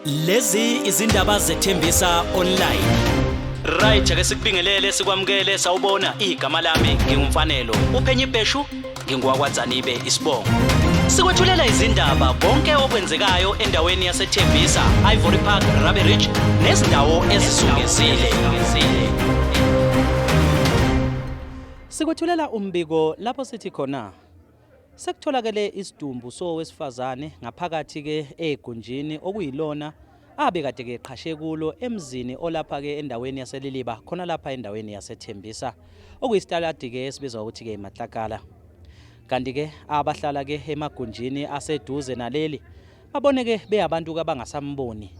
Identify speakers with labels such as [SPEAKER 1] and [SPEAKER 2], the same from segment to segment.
[SPEAKER 1] Lezi izindaba zethembisa online. Right ake sikubingelele sikwamukele sawubona igama lami ngingumfanelo uphenye ibheshu ngingwakwaZanibe isibongo. Sikwethulela izindaba konke okwenzekayo endaweni yaseThembisa, Ivory Park, Rabe Ridge nezindawo ezisungezile. Sikwethulela umbiko lapho sithi khona sekutholakele isidumbu sowesifazane ngaphakathi ke egunjini okuyilona abe kade ke qhashe kulo emzini olapha ke endaweni yaseLiliba khona lapha endaweni yaseThembisa okuyisitaladi ke esibizwa ukuthi ke iMatlakala. Kanti ke abahlala ke emagunjini aseduze naleli baboneke beyabantu abangasamboni.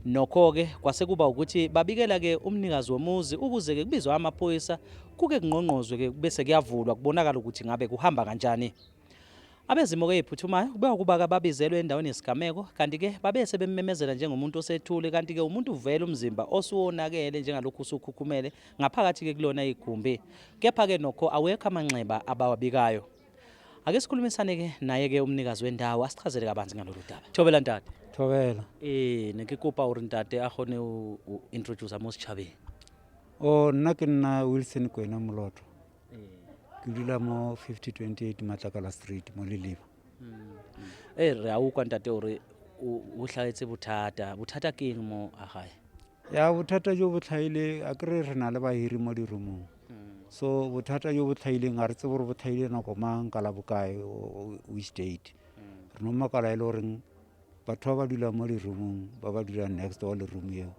[SPEAKER 1] Nokho ke kwase kuba ukuthi babikela ke umnikazi womuzi ukuze ke kubizwe amaphoyisa kuke kungqongqozwe ke bese kuyavulwa kubonakala ukuthi ngabe kuhamba kanjani. Abezimo ke ephuthumayo kube kuba babizelwe endaweni yesigameko kanti ke babese bemmemezela njengomuntu osethule kanti ke umuntu uvela umzimba osuwonakele njengalokhu usukhukhumele ngaphakathi ke kulona igumbi. Kepha ke nokho awekho amanxeba abawabikayo. Ake sikhulumisane ke naye ke umnikazi wendawo asichazele kabanzi ngalolu daba. Thobela ntate.
[SPEAKER 2] Thobela.
[SPEAKER 1] Nekikopa uri ntate a gone o introduce mo setšhabeng.
[SPEAKER 2] Nna ke nna Wilson Kwena Moloto. Ke dula mo 5028 Matlakala Street mo Liliba.
[SPEAKER 1] Re a utlwa ntate hore o hlahetse bothata ke eng mo a gae?
[SPEAKER 2] Ya bothata jo bo tlhaile a kere re na le bahiri mo dirumong. So bothata jo bo tlhaile ga re tse gore bo tlhaile nako mang ka la bokae which date. Re no makala ile gore batho ba dula mo dirumong ba dula next door le room eo.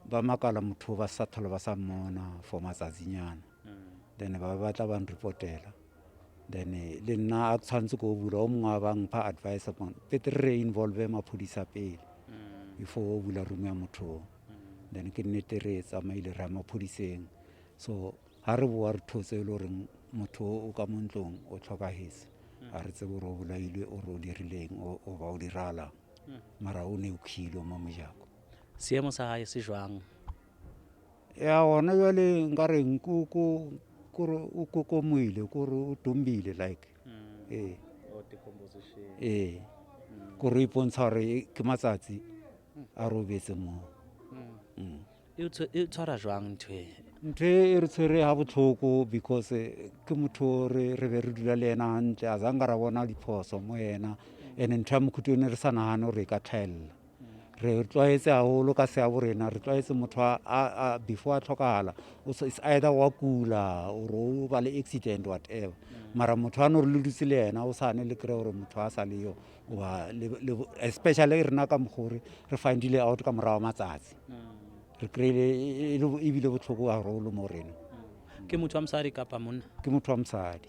[SPEAKER 2] Ba makala motho ba sa tlhola ba sa mmona for matsatsinyana. Then ba batla ba nreportela. Then le nna a tshwantse go bula o mongwe ba ngpha advice upon betere re involve maphodisa pele before o bula room ya motho. Then ke nnete re tsamaile ra maphodiseng. So ha re boa re thotse le gore motho o ka montlong o tlhokahetse a re tse boro bolaile o ro dirileng o ba o dirala mara o ne o khilo mo mojako.
[SPEAKER 1] Seemo sa hae se jwang?
[SPEAKER 2] Ya ona jwale nka reng ko moile ko re dombile like
[SPEAKER 1] decomposition
[SPEAKER 2] ko re ipontsha gore ke matsatsi a robetse mo.
[SPEAKER 1] E tshwara jwang ntwe?
[SPEAKER 2] Ntwe re tshwere ha botlhoko because ke motho re be re dula le ena hantle a zanga ra bona diphoso mo yena ene ntho ya mokhutone re sa nagane gore e ka tlhaelela. Re tlwaetse haholo ka se a borena re tlwaetse motho a before a tlhokagala it's either wa kula or o ba le accident whatever mara motho a no re le dutse le ena o sane le kry gore motho a sa le yo especially rena ka mogore re findile out ka morago matsatsi re kry-ile ebile botlhoko haholo mo rena.
[SPEAKER 1] Ke motho wa mosadi kapa monna?
[SPEAKER 2] Ke motho wa mosadi.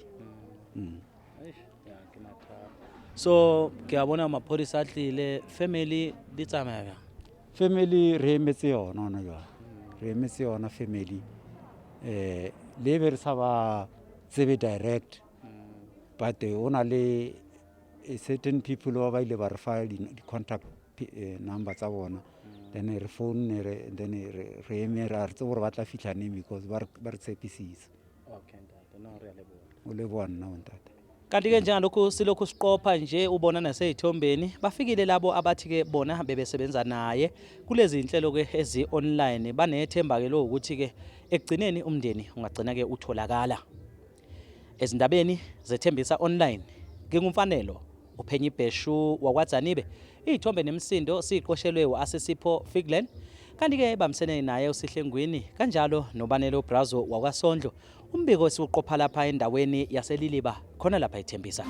[SPEAKER 1] So ke a bona maphodisa a tlile family di tsamaya bjang?
[SPEAKER 2] Family re emetse yona ona jwa. Re emetse yona family le be re sa ba tsebe direct but ona le certain people ba ile ba re fa di contact number tsa bona then re phone then re eme ra re tse gore ba tla fitla name because ba re tshepisitse.
[SPEAKER 1] Okay ntate no re a leboha.
[SPEAKER 2] O leboha nna ntate.
[SPEAKER 1] Kanti ke njengalokhu silokhu siqopha nje ubona naseyithombeni bafikile labo abathi ke bona bebesebenza naye kulezi inhlelo ke ezi online banethemba ke lokuthi ke ekugcineni umndeni ungagcina ke utholakala. Ezindabeni zethembisa online ngingumfanelo uphenye ibheshu wakwaZanibe izithombe nemsindo siqoshelwe uAsesipho Figlen kanti ke bamsene naye uSihlengwini kanjalo noBanelo Brazo wakwaSondlo umbiko siuqopha lapha endaweni yaseLiliba khona lapha eThembisa.